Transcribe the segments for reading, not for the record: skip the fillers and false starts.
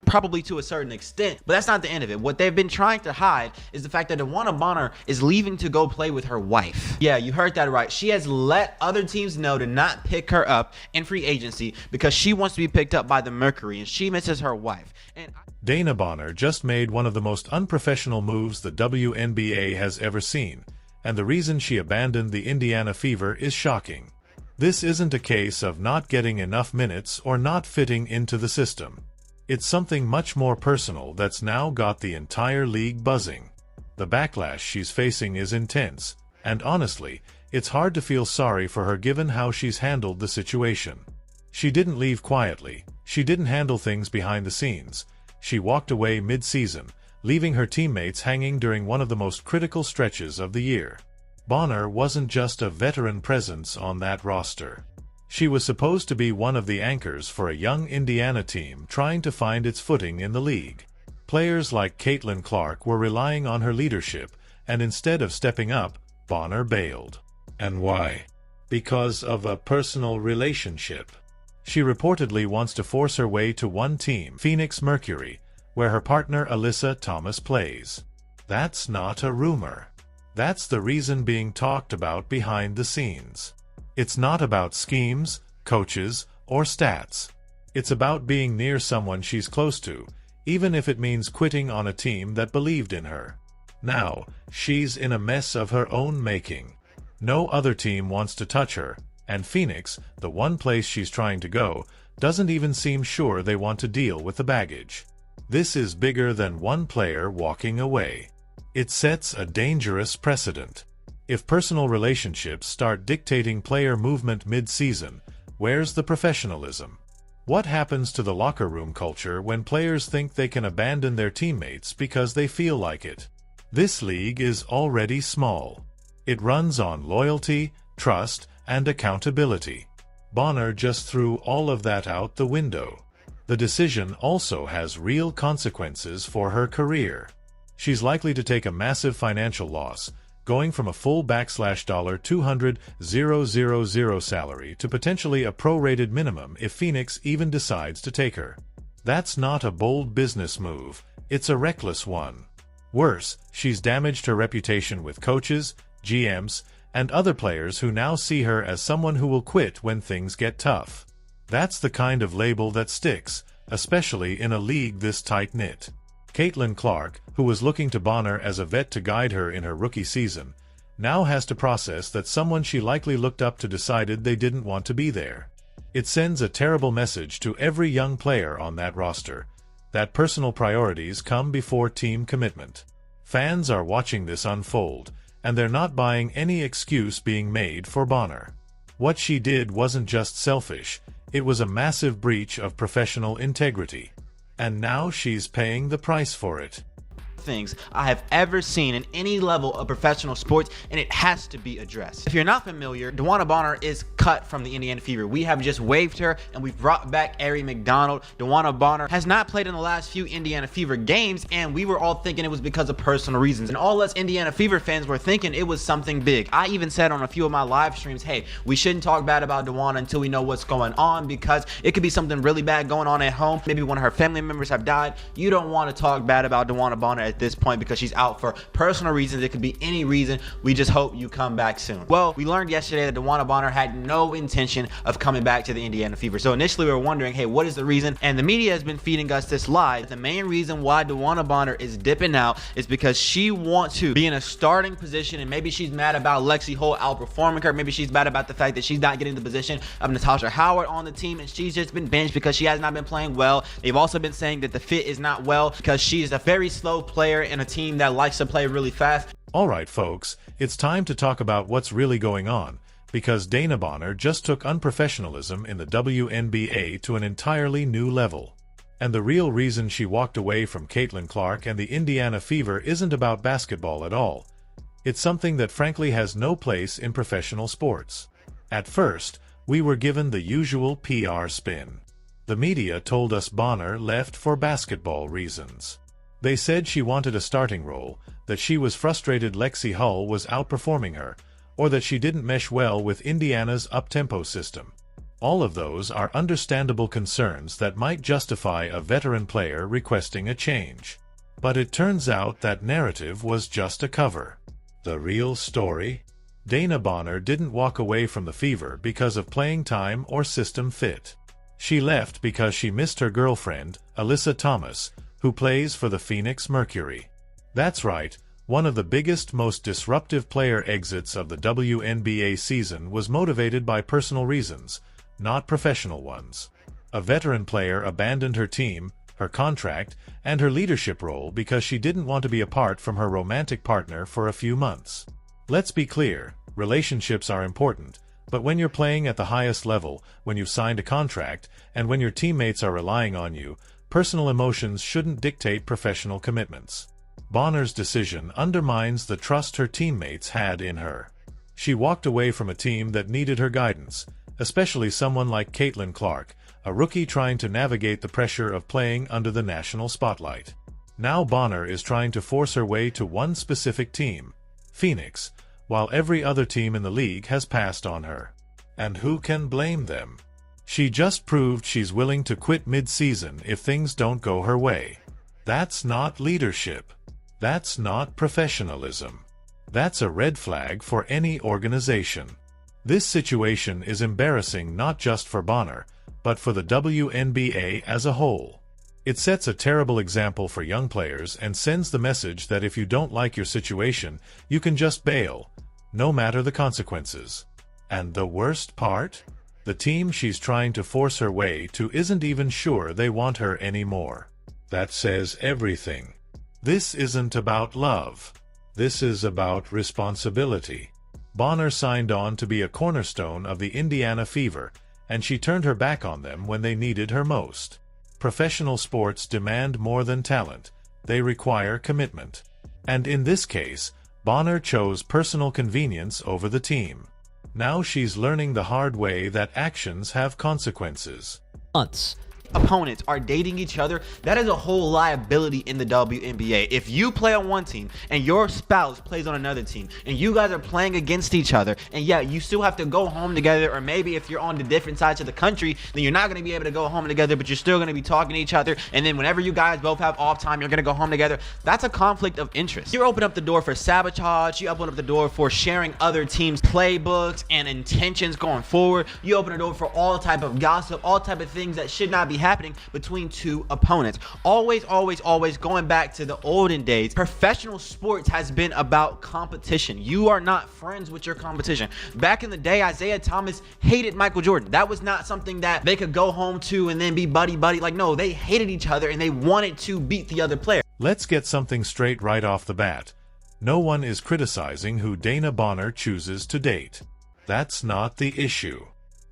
probably to a certain extent, but that's not the end of it. What they've been trying to hide is the fact that DeWanna Bonner is leaving to go play with her wife. Yeah, you heard that right. She has let other teams know to not pick her up in free agency because she wants to be picked up by the Mercury and she misses her wife. DeWanna Bonner just made one of the most unprofessional moves the WNBA has ever seen, and the reason she abandoned the Indiana Fever is shocking. This isn't a case of not getting enough minutes or not fitting into the system. It's something much more personal that's now got the entire league buzzing. The backlash she's facing is intense, and honestly, it's hard to feel sorry for her given how she's handled the situation. She didn't leave quietly, she didn't handle things behind the scenes. She walked away mid-season, leaving her teammates hanging during one of the most critical stretches of the year. Bonner wasn't just a veteran presence on that roster. She was supposed to be one of the anchors for a young Indiana team trying to find its footing in the league. Players like Caitlin Clark were relying on her leadership, and instead of stepping up, Bonner bailed. And why? Because of a personal relationship. She reportedly wants to force her way to one team, Phoenix Mercury, where her partner Alyssa Thomas plays. That's not a rumor. That's the reason being talked about behind the scenes. It's not about schemes, coaches, or stats. It's about being near someone she's close to, even if it means quitting on a team that believed in her. Now, she's in a mess of her own making. No other team wants to touch her, and Phoenix, the one place she's trying to go, doesn't even seem sure they want to deal with the baggage. This is bigger than one player walking away. It sets a dangerous precedent. If personal relationships start dictating player movement mid-season, where's the professionalism? What happens to the locker room culture when players think they can abandon their teammates because they feel like it? This league is already small. It runs on loyalty, trust, and accountability. Bonner just threw all of that out the window. The decision also has real consequences for her career. She's likely to take a massive financial loss, going from a full $200,000 salary to potentially a prorated minimum if Phoenix even decides to take her. That's not a bold business move, it's a reckless one. Worse, she's damaged her reputation with coaches, GMs, and other players who now see her as someone who will quit when things get tough. That's the kind of label that sticks, especially in a league this tight-knit. Caitlin Clark, who was looking to Bonner as a vet to guide her in her rookie season, now has to process that someone she likely looked up to decided they didn't want to be there. It sends a terrible message to every young player on that roster, that personal priorities come before team commitment. Fans are watching this unfold, and they're not buying any excuse being made for Bonner. What she did wasn't just selfish, it was a massive breach of professional integrity. And now she's paying the price for it. Things I have ever seen in any level of professional sports, and it has to be addressed. If you're not familiar, DeWanna Bonner is cut from the Indiana Fever. We have just waived her and we've brought back Ari McDonald. DeWanna Bonner has not played in the last few Indiana Fever games, and we were all thinking it was because of personal reasons, and all us Indiana Fever fans were thinking it was something big. I even said on a few of my live streams, hey, we shouldn't talk bad about DeWanna until we know what's going on, because it could be something really bad going on at home. Maybe one of her family members have died. You don't want to talk bad about DeWanna Bonner at this point because she's out for personal reasons. It could be any reason. We just hope you come back soon. Well, we learned yesterday that DeWanna Bonner had no intention of coming back to the Indiana Fever. So initially we were wondering, hey, what is the reason? And the media has been feeding us this lie. The main reason why DeWanna Bonner is dipping out is because she wants to be in a starting position, and maybe she's mad about Lexi Holt outperforming her. Maybe she's mad about the fact that she's not getting the position of Natasha Howard on the team, and she's just been benched because she has not been playing well. They've also been saying that the fit is not well because she's a very slow player in a team that likes to play really fast. Alright folks, it's time to talk about what's really going on, because DeWanna Bonner just took unprofessionalism in the WNBA to an entirely new level. And the real reason she walked away from Caitlin Clark and the Indiana Fever isn't about basketball at all. It's something that frankly has no place in professional sports. At first, we were given the usual PR spin. The media told us Bonner left for basketball reasons. They said she wanted a starting role, that she was frustrated Lexi Hull was outperforming her, or that she didn't mesh well with Indiana's up-tempo system. All of those are understandable concerns that might justify a veteran player requesting a change. But it turns out that narrative was just a cover. The real story? DeWanna Bonner didn't walk away from the Fever because of playing time or system fit. She left because she missed her girlfriend, Alyssa Thomas, who plays for the Phoenix Mercury. That's right, one of the biggest, most disruptive player exits of the WNBA season was motivated by personal reasons, not professional ones. A veteran player abandoned her team, her contract, and her leadership role because she didn't want to be apart from her romantic partner for a few months. Let's be clear, relationships are important, but when you're playing at the highest level, when you've signed a contract, and when your teammates are relying on you, personal emotions shouldn't dictate professional commitments. Bonner's decision undermines the trust her teammates had in her. She walked away from a team that needed her guidance, especially someone like Caitlin Clark, a rookie trying to navigate the pressure of playing under the national spotlight. Now Bonner is trying to force her way to one specific team, Phoenix, while every other team in the league has passed on her. And who can blame them? She just proved she's willing to quit mid-season if things don't go her way. That's not leadership. That's not professionalism. That's a red flag for any organization. This situation is embarrassing not just for Bonner, but for the WNBA as a whole. It sets a terrible example for young players and sends the message that if you don't like your situation, you can just bail, no matter the consequences. And the worst part? The team she's trying to force her way to isn't even sure they want her anymore. That says everything. This isn't about love. This is about responsibility. Bonner signed on to be a cornerstone of the Indiana Fever, and she turned her back on them when they needed her most. Professional sports demand more than talent. They require commitment. And in this case, Bonner chose personal convenience over the team. Now she's learning the hard way that actions have consequences. Opponents are dating each other, that is a whole liability in the WNBA. If you play on one team and your spouse plays on another team and you guys are playing against each other, and yeah, you still have to go home together, or maybe if you're on the different sides of the country, then you're not going to be able to go home together, but you're still going to be talking to each other, and then whenever you guys both have off time, you're going to go home together. That's a conflict of interest. You open up the door for sabotage, you open up the door for sharing other teams' playbooks and intentions going forward, you open the door for all type of gossip, all type of things that should not be happening between two opponents. Always going back to the olden days, professional sports has been about competition. You are not friends with your competition. Back in the day, Alyssa Thomas hated Michael Jordan. That was not something that they could go home to and then be buddy. Like, no, they hated each other and they wanted to beat the other player. Let's get something straight right off the bat. No one is criticizing who DeWanna Bonner chooses to date. That's not the issue.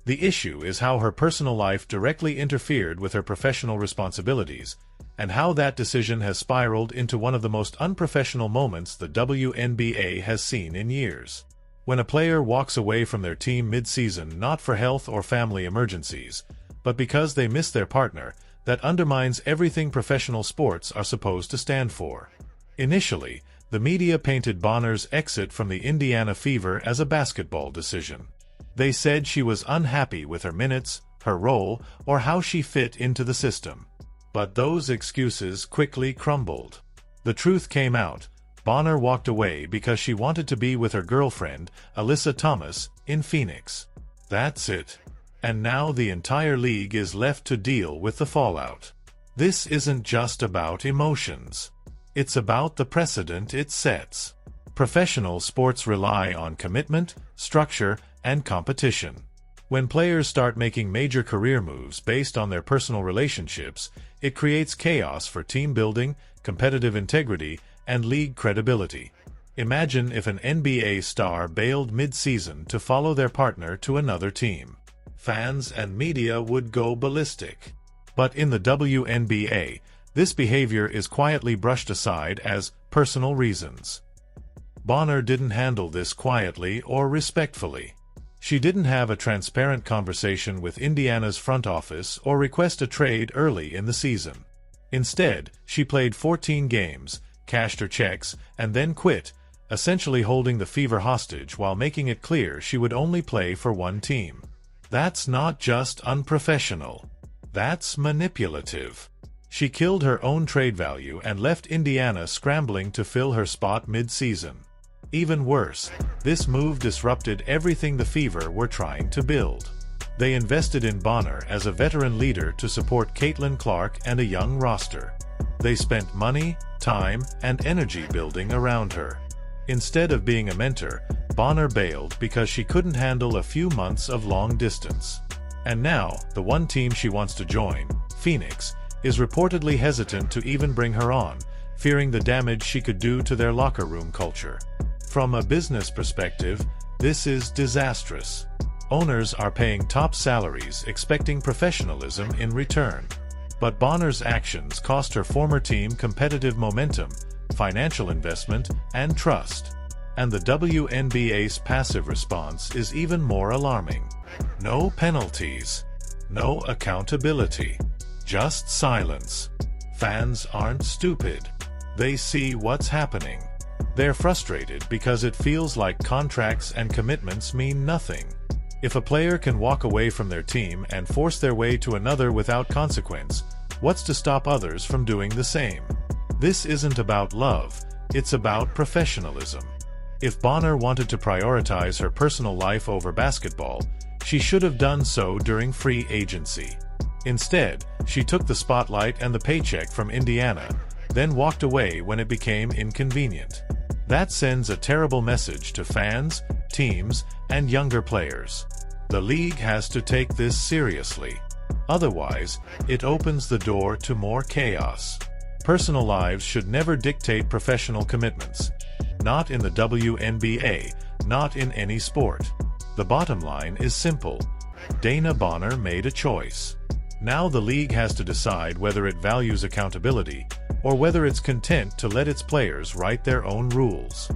The issue is how her personal life directly interfered with her professional responsibilities, and how that decision has spiraled into one of the most unprofessional moments the WNBA has seen in years. When a player walks away from their team mid-season not for health or family emergencies, but because they miss their partner, that undermines everything professional sports are supposed to stand for. Initially, the media painted Bonner's exit from the Indiana Fever as a basketball decision. They said she was unhappy with her minutes, her role, or how she fit into the system. But those excuses quickly crumbled. The truth came out. Bonner walked away because she wanted to be with her girlfriend, Alyssa Thomas, in Phoenix. That's it. And now the entire league is left to deal with the fallout. This isn't just about emotions. It's about the precedent it sets. Professional sports rely on commitment, structure, and competition. When players start making major career moves based on their personal relationships, it creates chaos for team building, competitive integrity, and league credibility. Imagine if an NBA star bailed mid-season to follow their partner to another team. Fans and media would go ballistic. But in the WNBA, this behavior is quietly brushed aside as personal reasons. Bonner didn't handle this quietly or respectfully. She didn't have a transparent conversation with Indiana's front office or request a trade early in the season. Instead, she played 14 games, cashed her checks, and then quit, essentially holding the Fever hostage while making it clear she would only play for one team. That's not just unprofessional. That's manipulative. She killed her own trade value and left Indiana scrambling to fill her spot mid-season. Even worse, this move disrupted everything the Fever were trying to build. They invested in Bonner as a veteran leader to support Caitlin Clark and a young roster. They spent money, time, and energy building around her. Instead of being a mentor, Bonner bailed because she couldn't handle a few months of long distance. And now, the one team she wants to join, Phoenix, is reportedly hesitant to even bring her on, fearing the damage she could do to their locker room culture. From a business perspective, this is disastrous. Owners are paying top salaries expecting professionalism in return. But Bonner's actions cost her former team competitive momentum, financial investment, and trust. And the WNBA's passive response is even more alarming. No penalties. No accountability. Just silence. Fans aren't stupid. They see what's happening. They're frustrated because it feels like contracts and commitments mean nothing. If a player can walk away from their team and force their way to another without consequence, what's to stop others from doing the same? This isn't about love, it's about professionalism. If Bonner wanted to prioritize her personal life over basketball, she should have done so during free agency. Instead, she took the spotlight and the paycheck from Indiana, then walked away when it became inconvenient. That sends a terrible message to fans, teams, and younger players. The league has to take this seriously. Otherwise, it opens the door to more chaos. Personal lives should never dictate professional commitments. Not in the WNBA, not in any sport. The bottom line is simple. DeWanna Bonner made a choice. Now the league has to decide whether it values accountability or whether it's content to let its players write their own rules.